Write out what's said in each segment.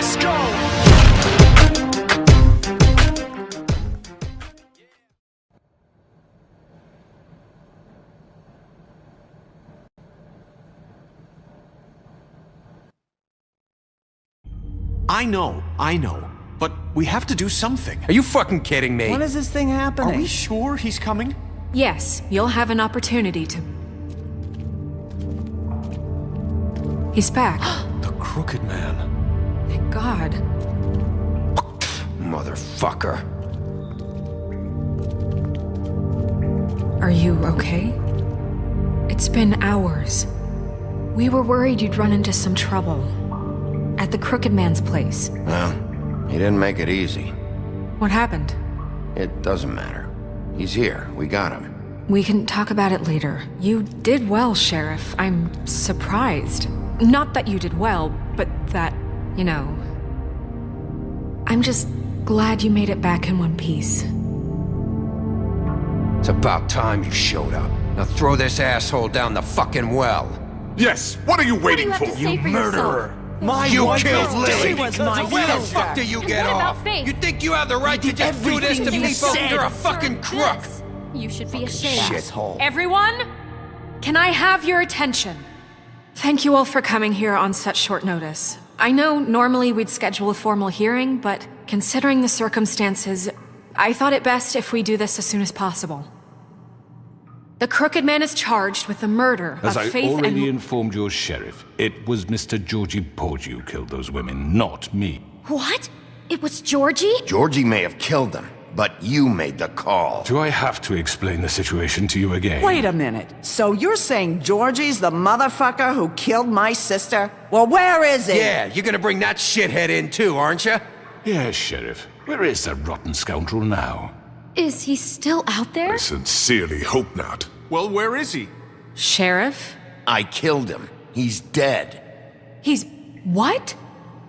Let's go! I know. But we have to do something. Are you fucking kidding me? When is this thing happening? Are we sure he's coming? Yes, you'll have an opportunity to... He's back. The Crooked Man. Thank God. Motherfucker. Are you okay? It's been hours. We were worried you'd run into some trouble. At the Crooked Man's place. Well, he didn't make it easy. What happened? It doesn't matter. He's here. We got him. We can talk about it later. You did well, Sheriff. I'm surprised. Not that you did well, but that, you know... I'm just glad you made it back in one piece. It's about time you showed up. Now throw this asshole down the fucking well. Yes, what are you waiting for? You murderer! You killed Lily! She was my Where the sister. fuck do you get what about off? Faith? You think you have the right to just do this to everything you people? said. You're a fucking crook! This. You should be ashamed. Shithole. Everyone, can I have your attention? Thank you all for coming here on such short notice. I know normally we'd schedule a formal hearing, but considering the circumstances, I thought it best if we do this as soon as possible. The Crooked Man is charged with the murder As of I Faith already and... informed your sheriff, it was Mr. Georgie Porgy who killed those women, not me. What? It was Georgie? Georgie may have killed them, but you made the call. Do I have to explain the situation to you again? Wait a minute. So you're saying Georgie's the motherfucker who killed my sister? Well, where is he? Yeah, you're gonna bring that shithead in too, aren't you? Yes, Sheriff. Where is that rotten scoundrel now? Is he still out there? I sincerely hope not. Well, where is he? Sheriff? I killed him. He's dead. He's... what?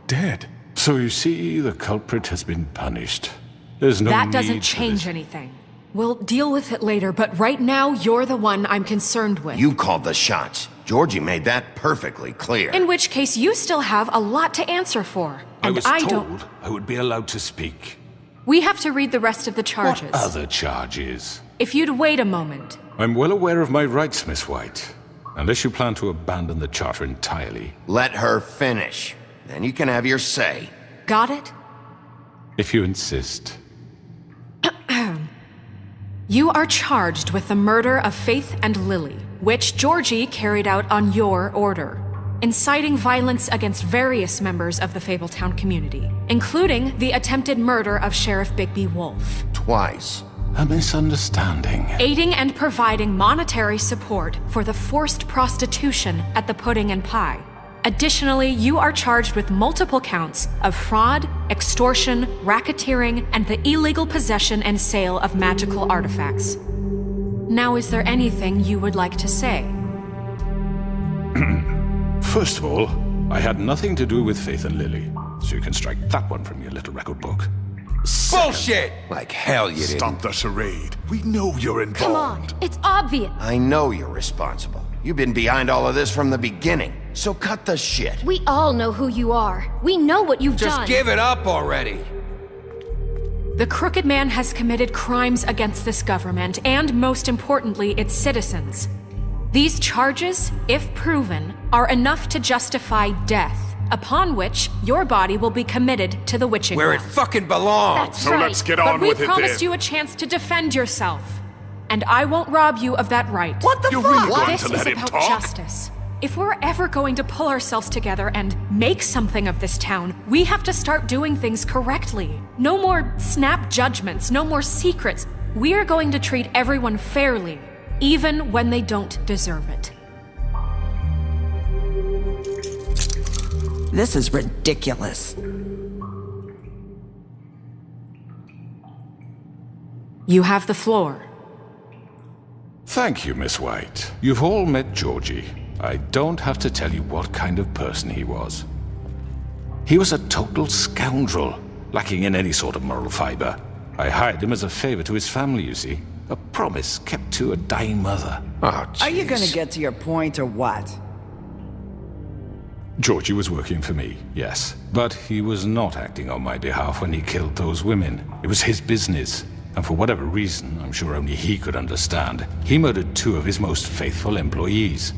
Dead. So you see, the culprit has been punished. There's no That need doesn't for change this. anything. We'll deal with it later, but right now, you're the one I'm concerned with. You called the shots. Georgie made that perfectly clear. In which case, you still have a lot to answer for. I And was don't... told I would be allowed to speak. We have to read the rest of the charges. What other charges? If you'd wait a moment. I'm well aware of my rights, Miss White. Unless you plan to abandon the charter entirely. Let her finish. Then you can have your say. Got it? If you insist. You are charged with the murder of Faith and Lily, which Georgie carried out on your order, inciting violence against various members of the Fabletown community, including the attempted murder of Sheriff Bigby Wolf. Twice. A misunderstanding. Aiding and providing monetary support for the forced prostitution at the Pudding and Pie. Additionally, you are charged with multiple counts of fraud, extortion, racketeering, and the illegal possession and sale of magical artifacts. Now, is there anything you would like to say? First of all, I had nothing to do with Faith and Lily, so you can strike that one from your little record book. Bullshit! Like hell you didn't. Stop the charade. We know you're involved. Come on, it's obvious. I know you're responsible. You've been behind all of this from the beginning. So cut the shit. We all know who you are. We know what you've Just done. give it up already. The Crooked Man has committed crimes against this government and, most importantly, its citizens. These charges, if proven, are enough to justify death, upon which your body will be committed to the witching Where it well. fucking belongs. That's So right. let's get But on we with it promised then. you a chance to defend yourself, and I won't rob you of that right. What the You're fuck? really going This to is let him about talk? justice. If we're ever going to pull ourselves together and make something of this town, we have to start doing things correctly. No more snap judgments, no more secrets. We are going to treat everyone fairly, even when they don't deserve it. This is ridiculous. You have the floor. Thank you, Miss White. You've all met Georgie. I don't have to tell you what kind of person he was. He was a total scoundrel, lacking in any sort of moral fiber. I hired him as a favor to his family, you see. A promise kept to a dying mother. Oh, Are you jeez. gonna get to your point or what? Georgie was working for me, yes. But he was not acting on my behalf when he killed those women. It was his business. And for whatever reason, I'm sure only he could understand, he murdered 2 of his most faithful employees.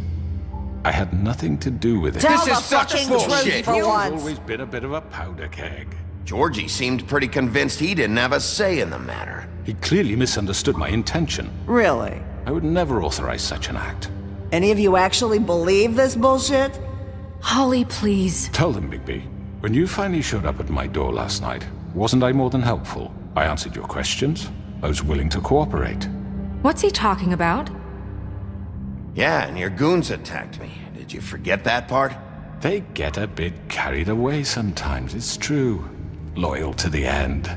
I had nothing to do with it. Tell This the is such fucking bullshit. truth for He's once. always been a bit of a powder keg. Georgie seemed pretty convinced he didn't have a say in the matter. He clearly misunderstood my intention. Really? I would never authorize such an act. Any of you actually believe this bullshit? Holly, please. Tell them, Bigby. When you finally showed up at my door last night, wasn't I more than helpful? I answered your questions. I was willing to cooperate. What's he talking about? Yeah, and your goons attacked me. Did you forget that part? They get a bit carried away sometimes, it's true. Loyal to the end.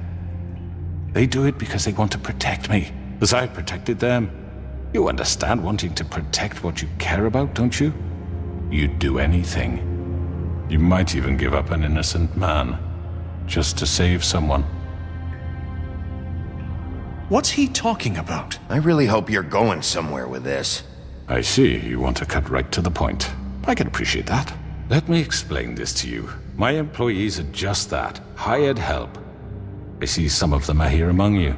They do it because they want to protect me, as I've protected them. You understand wanting to protect what you care about, don't you? You'd do anything. You might even give up an innocent man, just to save someone. What's he talking about? I really hope you're going somewhere with this. I see you want to cut right to the point. I can appreciate that. Let me explain this to you. My employees are just that, hired help. I see some of them are here among you.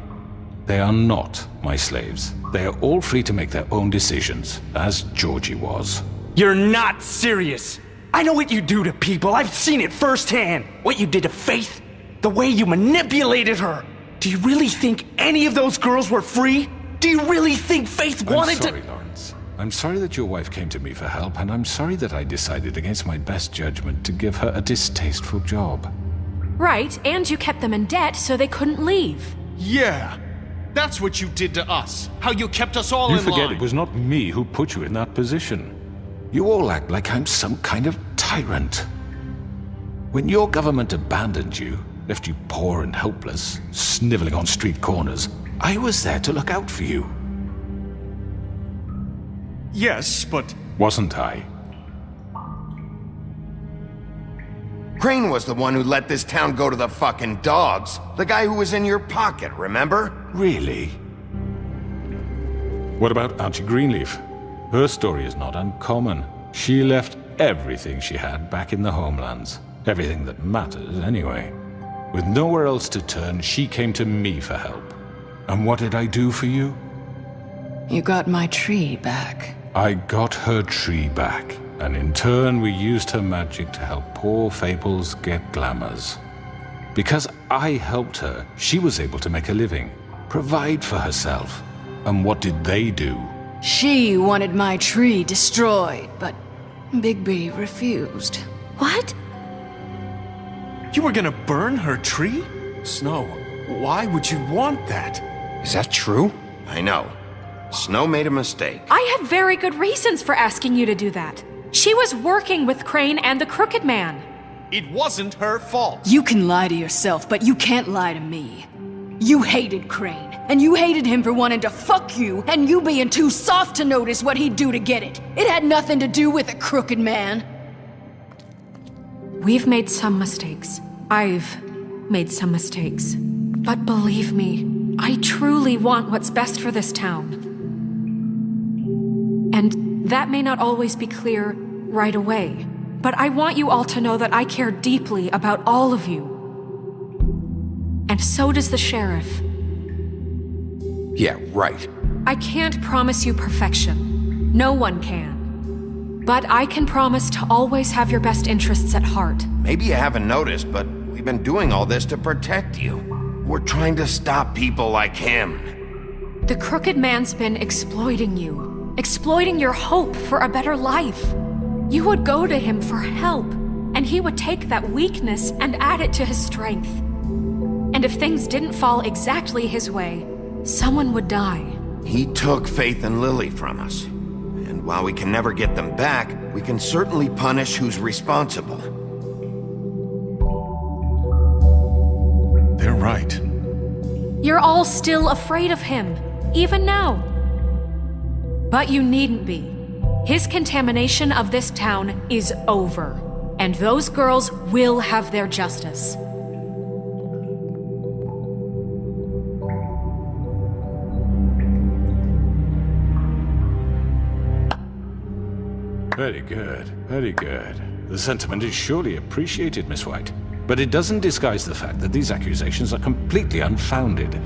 They are not my slaves. They are all free to make their own decisions, as Georgie was. You're not serious. I know what you do to people. I've seen it firsthand. What you did to Faith. The way you manipulated her. Do you really think any of those girls were free? Do you really think Faith wanted I'm sorry, Lawrence. I'm sorry that your wife came to me for help, and I'm sorry that I decided against my best judgment to give her a distasteful job. Right, and you kept them in debt so they couldn't leave. Yeah. That's what you did to us. How you kept us all You in forget line. it was not me who put you in that position. You all act like I'm some kind of tyrant. When your government abandoned you, left you poor and helpless, sniveling on street corners, I was there to look out for you. Yes, but... Wasn't I? Crane was the one who let this town go to the fucking dogs. The guy who was in your pocket, remember? Really? What about Auntie Greenleaf? Her story is not uncommon. She left everything she had back in the homelands. Everything that matters, anyway. With nowhere else to turn, she came to me for help. And what did I do for you? You got my tree back. I got her tree back, and in turn we used her magic to help poor Fables get glamours. Because I helped her, she was able to make a living, provide for herself. And what did they do? She wanted my tree destroyed, but Bigby refused. What? You were gonna burn her tree? Snow, why would you want that? Is that true? I know. Snow made a mistake. I have very good reasons for asking you to do that. She was working with Crane and the Crooked Man. It wasn't her fault. You can lie to yourself, but you can't lie to me. You hated Crane, and you hated him for wanting to fuck you, and you being too soft to notice what he'd do to get it. It had nothing to do with the Crooked Man. We've made some mistakes. I've made some mistakes. But believe me, I truly want what's best for this town. And that may not always be clear right away, but I want you all to know that I care deeply about all of you. And so does the sheriff. Yeah, right. I can't promise you perfection. No one can. But I can promise to always have your best interests at heart. Maybe you haven't noticed, but we've been doing all this to protect you. We're trying to stop people like him. The Crooked Man's been exploiting you, exploiting your hope for a better life. You would go to him for help, and he would take that weakness and add it to his strength. And if things didn't fall exactly his way, someone would die. He took Faith and Lily from us. And while we can never get them back, we can certainly punish who's responsible. They're right. You're all still afraid of him, even now. But you needn't be. His contamination of this town is over, and those girls will have their justice. Very good, very good. The sentiment is surely appreciated, Miss White. But it doesn't disguise the fact that these accusations are completely unfounded.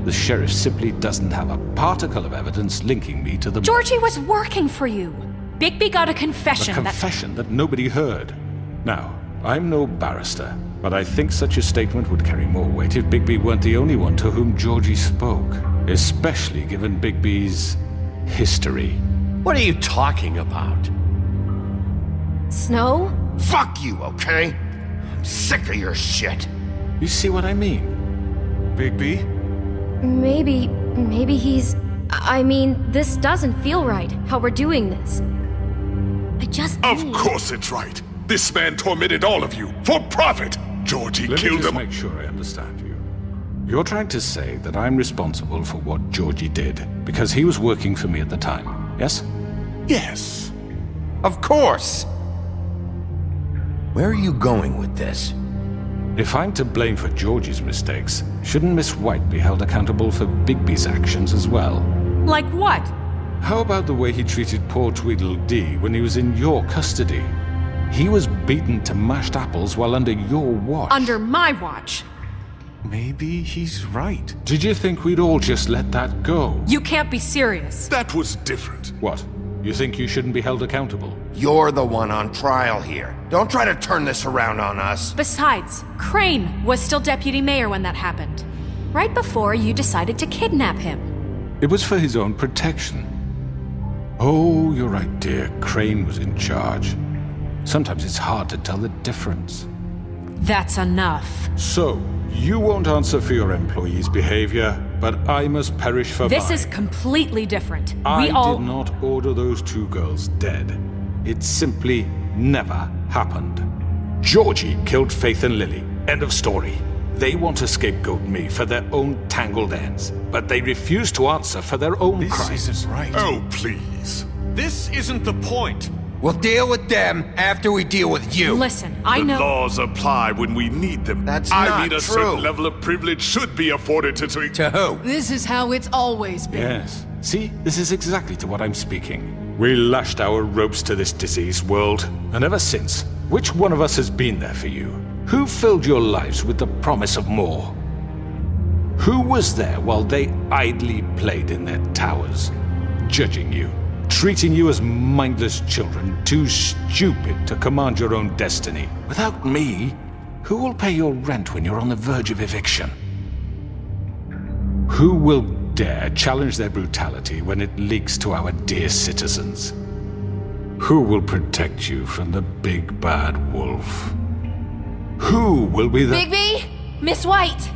The sheriff simply doesn't have a particle of evidence linking me to the... Georgie was working for you. Bigby got a confession A confession that nobody heard. Now, I'm no barrister, but I think such a statement would carry more weight if Bigby weren't the only one to whom Georgie spoke. Especially given Bigby's history. What are you talking about? Snow? Fuck you, okay? I'm sick of your shit. You see what I mean? Bigby? Maybe he's... I mean, this doesn't feel right, how we're doing this. I just Of need... course it's right. This man tormented all of you for profit. Georgie Let me killed just him. make sure I understand you. You're trying to say that I'm responsible for what Georgie did because he was working for me at the time, yes? Yes. Of course. Where are you going with this? If I'm to blame for Georgie's mistakes, shouldn't Miss White be held accountable for Bigby's actions as well? Like what? How about the way he treated poor Tweedledee when he was in your custody? He was beaten to mashed apples while under your watch. Under my watch. Maybe he's right. Did you think we'd all just let that go? You can't be serious. That was different. What? You think you shouldn't be held accountable? You're the one on trial here. Don't try to turn this around on us. Besides, Crane was still deputy mayor when that happened. Right before you decided to kidnap him. It was for his own protection. Oh, you're right, dear. Crane was in charge. Sometimes it's hard to tell the difference. That's enough. So, you won't answer for your employees' behavior, but I must perish for This mine. is completely different. I We all... did not order those two girls dead. It simply never happened. Georgie killed Faith and Lily. End of story. They want to scapegoat me for their own tangled ends, but they refuse to answer for their own This crimes. isn't right. Oh, please. This isn't the point. We'll deal with them after we deal with you. Listen, I The know... laws apply when we need them. That's I not mean, a true. certain level of privilege should be afforded to... To who? This is how it's always been. Yes. See, this is exactly to what I'm speaking. We lashed our ropes to this diseased world, and ever since, which one of us has been there for you? Who filled your lives with the promise of more? Who was there while they idly played in their towers, judging you, treating you as mindless children, too stupid to command your own destiny? Without me, who will pay your rent when you're on the verge of eviction? Who will dare challenge their brutality when it leaks to our dear citizens? Who will protect you from the big bad wolf? Who will be the... Bigby? Miss White!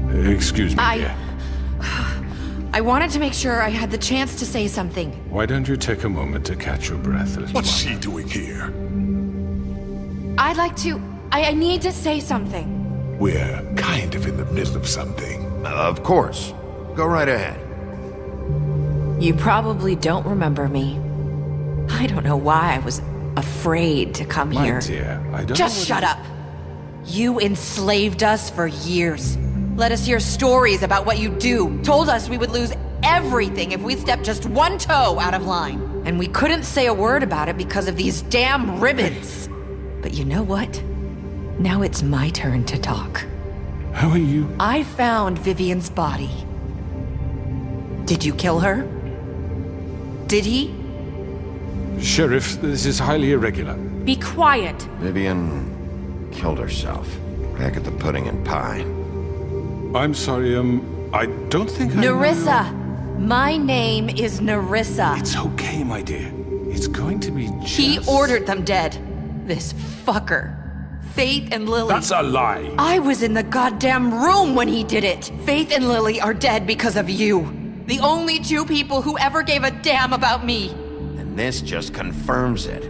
Excuse me, dear. I wanted to make sure I had the chance to say something. Why don't you take a moment to catch your breath, little What's one? she doing here? I'd like to... I need to say something. We're kind of in the middle of something. Of course. Go right ahead. You probably don't remember me. I don't know why I was afraid to come My here. dear, I don't Just know what shut you- up. You enslaved us for years. Let us hear stories about what you do. Told us we would lose everything if we stepped just one toe out of line. And we couldn't say a word about it because of these damn ribbons. But you know what? Now it's my turn to talk. How are you? I found Vivian's body. Did you kill her? Did he? Sheriff, this is highly irregular. Be quiet. Vivian killed herself back at the Pudding and Pie. I'm sorry, I don't think I... Nerissa! My name is Nerissa. It's okay, my dear. It's going to be just... He ordered them dead. This fucker. Faith and Lily. That's a lie. I was in the goddamn room when he did it. Faith and Lily are dead because of you. The only two people who ever gave a damn about me. And this just confirms it.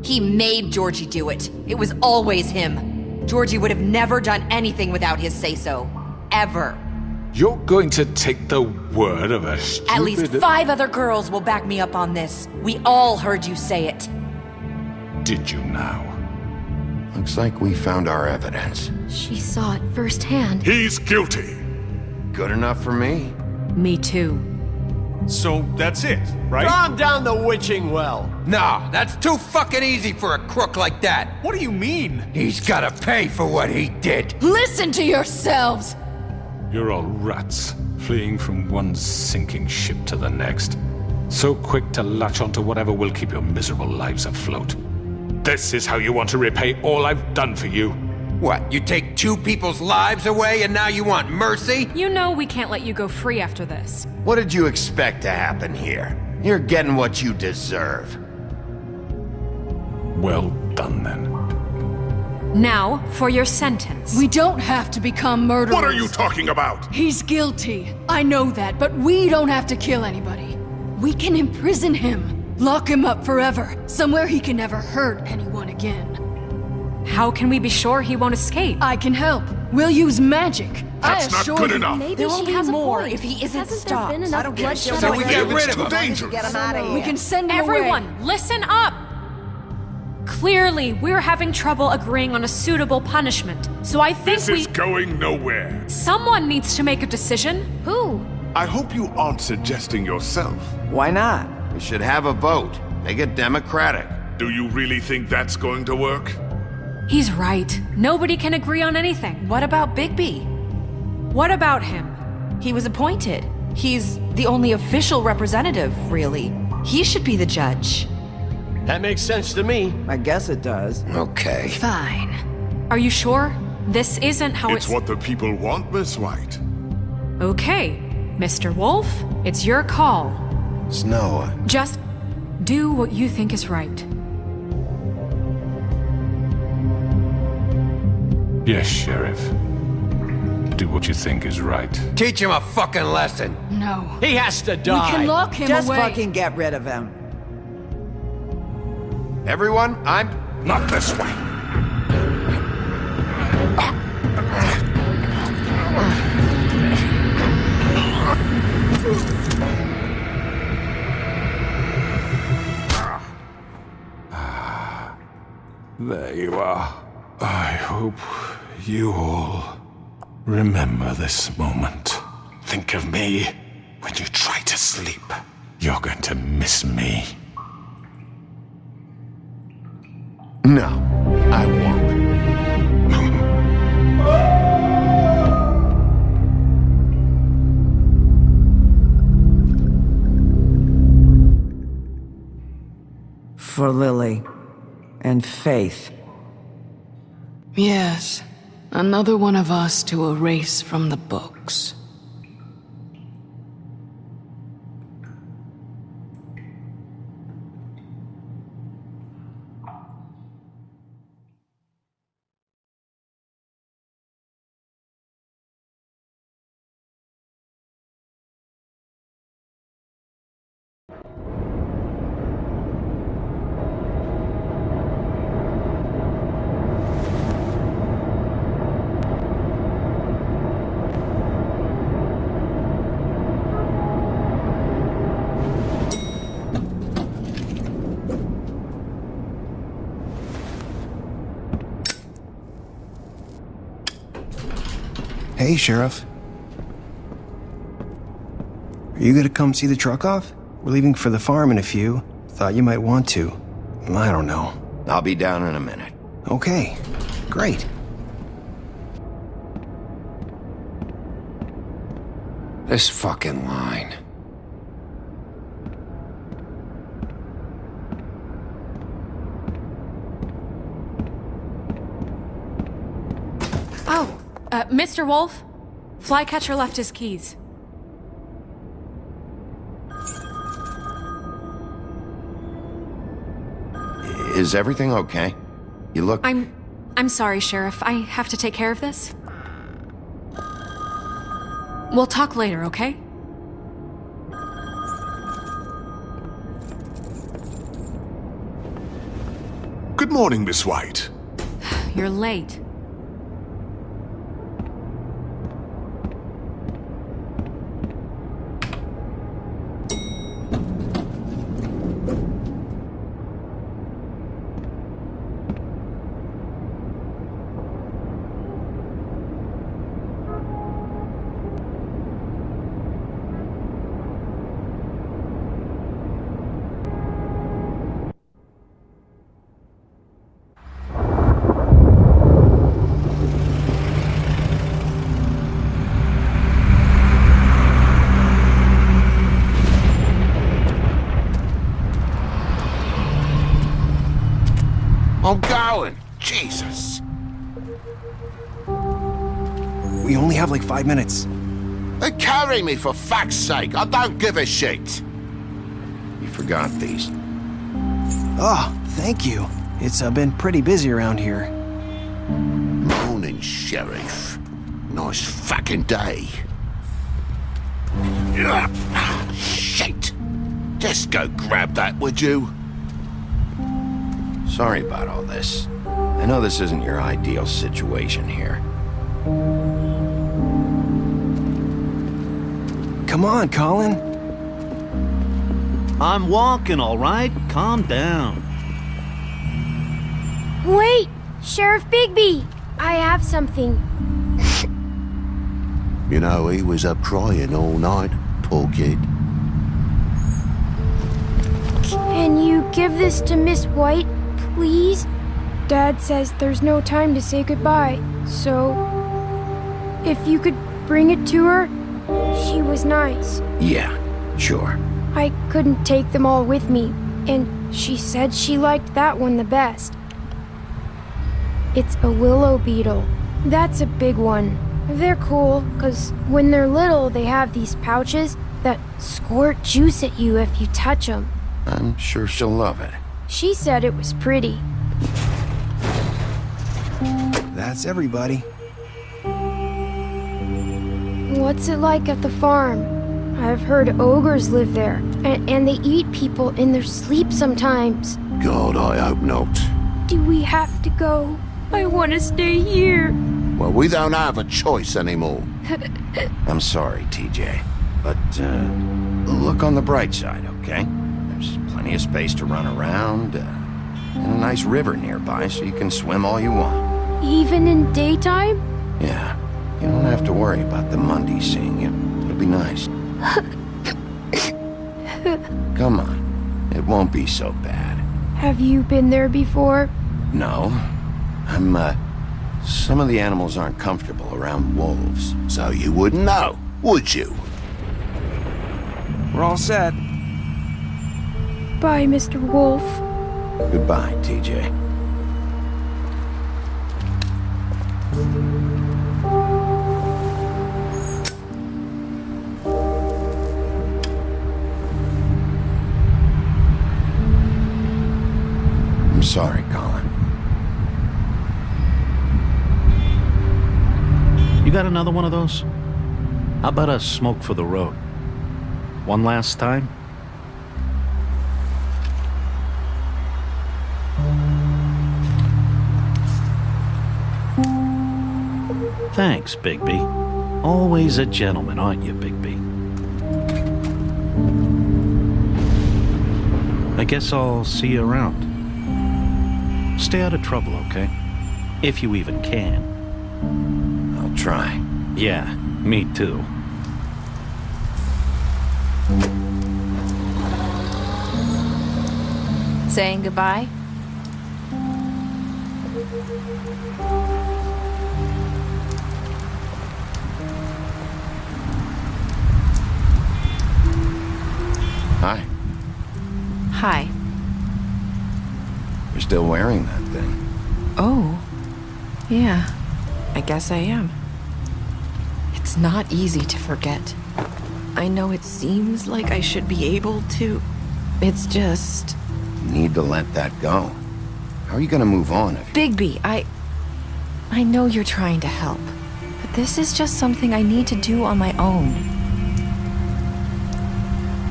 He made Georgie do it. It was always him. Georgie would have never done anything without his say-so. Ever. You're going to take the word of a stupid... At least 5 other girls will back me up on this. We all heard you say it. Did you now? Looks like we found our evidence. She saw it firsthand. He's guilty. Good enough for me. Me too. So that's it, right? Calm down the witching well. No, that's too fucking easy for a crook like that. What do you mean? He's gotta pay for what he did. Listen to yourselves! You're all rats, fleeing from one sinking ship to the next. So quick to latch onto whatever will keep your miserable lives afloat. This is how you want to repay all I've done for you? What, you take two people's lives away and now you want mercy? You know we can't let you go free after this. What did you expect to happen here? You're getting what you deserve. Well done, then. Now, for your sentence. We don't have to become murderers. What are you talking about? He's guilty. I know that, but we don't have to kill anybody. We can imprison him. Lock him up forever. Somewhere he can never hurt anyone again. How can we be sure he won't escape? I can help. We'll use magic. That's not good enough. Maybe There will she be has a more point. if he isn't Hasn't stopped. there been I enough don't give a shit bloodshed what we we get do. rid It's of him. too dangerous. Get him out of here. We can send him away. Everyone, listen up! Clearly, we're having trouble agreeing on a suitable punishment. So I think This is going nowhere. someone needs to make a decision. Who? I hope you aren't suggesting yourself. Why not? We should have a vote. Make it democratic. Do you really think that's going to work? He's right. Nobody can agree on anything. What about Bigby? What about him? He was appointed. He's the only official representative, really. He should be the judge. That makes sense to me. I guess it does. Okay. Fine. Are you sure? This isn't how It's what the people want, Miss White. Okay, Mr. Wolf, it's your call. Snow, Just do what you think is right. Yes, Sheriff. Do what you think is right. Teach him a fucking lesson. No. He has to We die. can lock him Just away. fucking get rid of him. everyone, I'm... Not this way. There you are. I hope you all remember this moment. Think of me when you try to sleep. You're going to miss me. No, I won't. For Lily and Faith. Yes. Another one of us to erase from the books. Hey, Sheriff. Are you gonna come see the truck off? We're leaving for the farm in a few. Thought you might want to. I don't know. I'll be down in a minute. Okay, great. This fucking line. Oh, Mr. Wolf, Flycatcher left his keys. Is everything okay? You look... I'm sorry, Sheriff. I have to take care of this. We'll talk later, okay? Good morning, Miss White. You're late. I'm going. Jesus. We only have like 5 minutes. Carry me for fuck's sake. I don't give a shit. You forgot these. Oh, thank you. It's been pretty busy around here. Morning, Sheriff. Nice fucking day. Ugh, shit. Just go grab that, would you? Sorry about all this. I know this isn't your ideal situation here. Come on, Colin. I'm walking, all right? Calm down. Wait! Sheriff Bigby! I have something. You know, he was up crying all night, poor kid. Can you give this to Miss White, please? Dad says there's no time to say goodbye, so if you could bring it to her, she was nice. Yeah, sure. I couldn't take them all with me, and she said she liked that one the best. It's a willow beetle. That's a big one. They're cool, 'cause when they're little, they have these pouches that squirt juice at you if you touch them. I'm sure she'll love it. She said it was pretty. That's everybody. What's it like at the farm? I've heard ogres live there, and they eat people in their sleep sometimes. God, I hope not. Do we have to go? I want to stay here. Well, we don't have a choice anymore. I'm sorry, TJ. But, look on the bright side, okay? There's plenty of space to run around, and a nice river nearby so you can swim all you want. Even in daytime? Yeah, you don't have to worry about the Mundies seeing you. It'll be nice. Come on, it won't be so bad. Have you been there before? No, some of the animals aren't comfortable around wolves. So you wouldn't know, would you? We're all set. Bye, Mr. Wolf. Goodbye, TJ. I'm sorry, Colin. You got another one of those? How about a smoke for the road? One last time? Thanks, Bigby. Always a gentleman, aren't you, Bigby? I guess I'll see you around. Stay out of trouble, okay? If you even can. I'll try. Yeah, me too. Saying goodbye? Hi. Hi. You're still wearing that thing. Oh. Yeah. I guess I am. It's not easy to forget. I know it seems like I should be able to. It's just... You need to let that go. How are you gonna move on if... Bigby, I know you're trying to help, but this is just something I need to do on my own.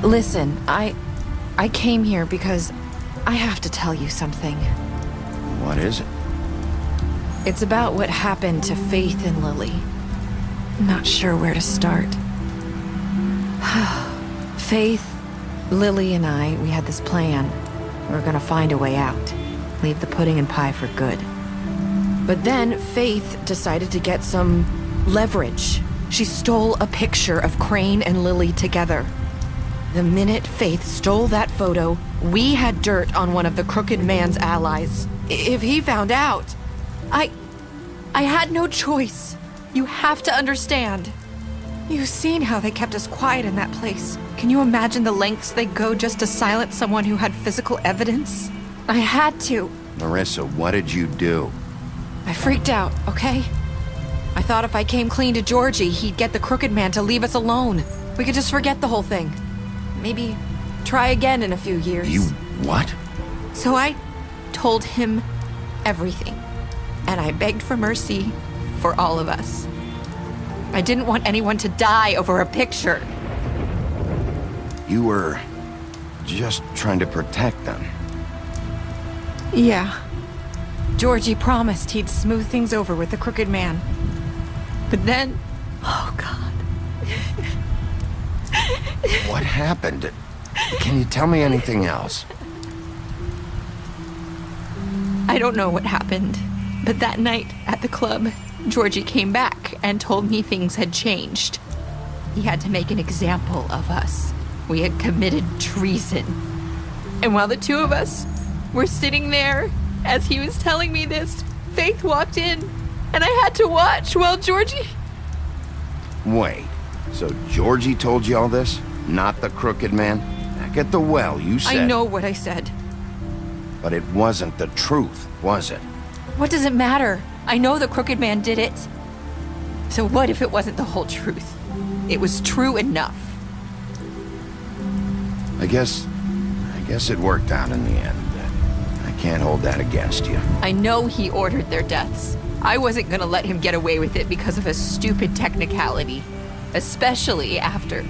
Listen, I came here because I have to tell you something. What is it? It's about what happened to Faith and Lily. I'm not sure where to start. Faith, Lily, and we had this plan. We were gonna find a way out. Leave the pudding and pie for good. But then Faith decided to get some leverage. She stole a picture of Crane and Lily together. The minute Faith stole that photo, we had dirt on one of the crooked man's allies. If he found out, I had no choice. You have to understand. You've seen how they kept us quiet in that place. Can you imagine the lengths they go just to silence someone who had physical evidence? I had to. Nerissa, what did you do? I freaked out, okay? I thought if I came clean to Georgie, he'd get the crooked man to leave us alone. We could just forget the whole thing. Maybe try again in a few years. You what? So I told him everything. And I begged for mercy for all of us. I didn't want anyone to die over a picture. You were just trying to protect them. Yeah. Georgie promised he'd smooth things over with the crooked man. But then... Oh, God. What happened? Can you tell me anything else? I don't know what happened. But that night at the club, Georgie came back and told me things had changed. He had to make an example of us. We had committed treason. And while the two of us were sitting there, as he was telling me this, Faith walked in, and I had to watch while Georgie... Wait, so Georgie told you all this? Not the crooked man? Back at the well, you said... I know what I said. But it wasn't the truth, was it? What does it matter? I know the crooked man did it. So what if it wasn't the whole truth? It was true enough. I guess it worked out in the end. I can't hold that against you. I know he ordered their deaths. I wasn't gonna let him get away with it because of a stupid technicality. Especially after...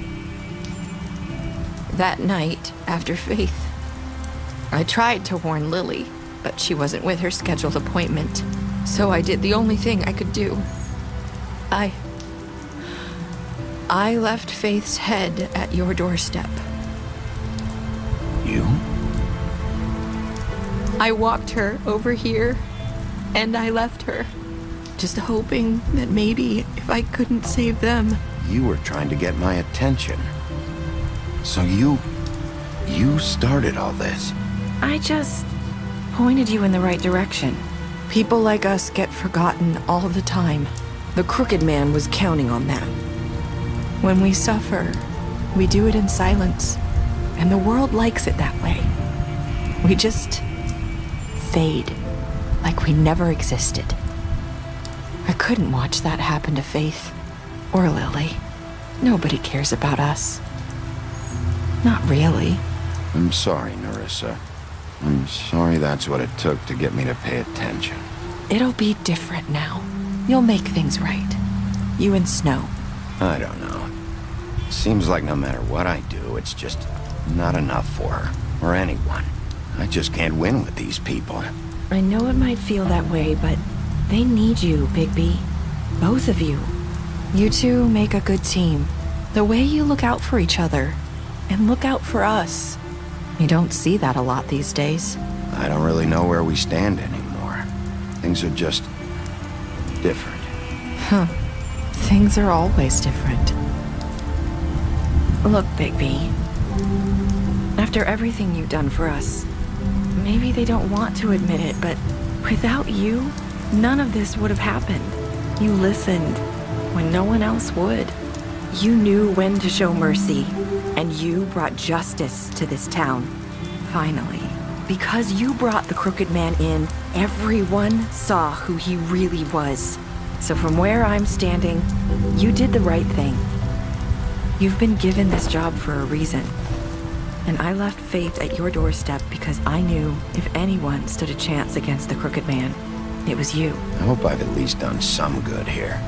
that night, after Faith. I tried to warn Lily, but she wasn't with her scheduled appointment. So I did the only thing I could do. I left Faith's head at your doorstep. You? I walked her over here, and I left her. Just hoping that maybe if I couldn't save them... You were trying to get my attention. So you started all this. I just pointed you in the right direction. People like us get forgotten all the time. The crooked man was counting on that. When we suffer, we do it in silence. And the world likes it that way. We just fade, like we never existed. I couldn't watch that happen to Faith or Lily. Nobody cares about us. Not really. I'm sorry, Nerissa. I'm sorry that's what it took to get me to pay attention. It'll be different now. You'll make things right. You and Snow. I don't know. Seems like no matter what I do, it's just not enough for her, or anyone. I just can't win with these people. I know it might feel that way, but they need you, Bigby. Both of you. You two make a good team. The way you look out for each other, and look out for us. You don't see that a lot these days. I don't really know where we stand anymore. Things are just different. Huh. Things are always different. Look, Bigby. After everything you've done for us, maybe they don't want to admit it, but without you, none of this would have happened. You listened when no one else would. You knew when to show mercy, and you brought justice to this town. Finally. Because you brought the crooked man in, everyone saw who he really was. So from where I'm standing, you did the right thing. You've been given this job for a reason. And I left Faith at your doorstep because I knew if anyone stood a chance against the crooked man, it was you. I hope I've at least done some good here.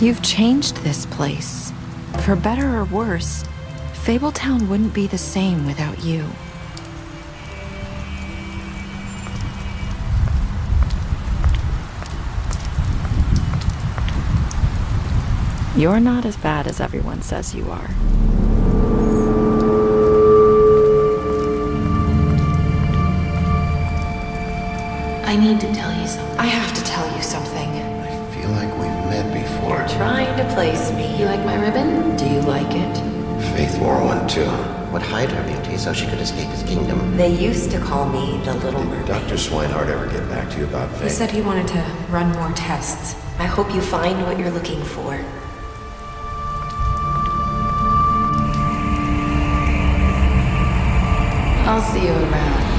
You've changed this place. For better or worse, Fabletown wouldn't be the same without you. You're not as bad as everyone says you are. I need to tell you something. I have to tell you something. I feel like we've met before. You're trying to place me. You like my ribbon? Do you like it? Faith wore one too. Would hide her beauty so she could escape his kingdom. They used to call me the Little Did Mermaid. Dr. Swinehart ever get back to you about Faith? He said he wanted to run more tests. I hope you find what you're looking for. I'll see you around.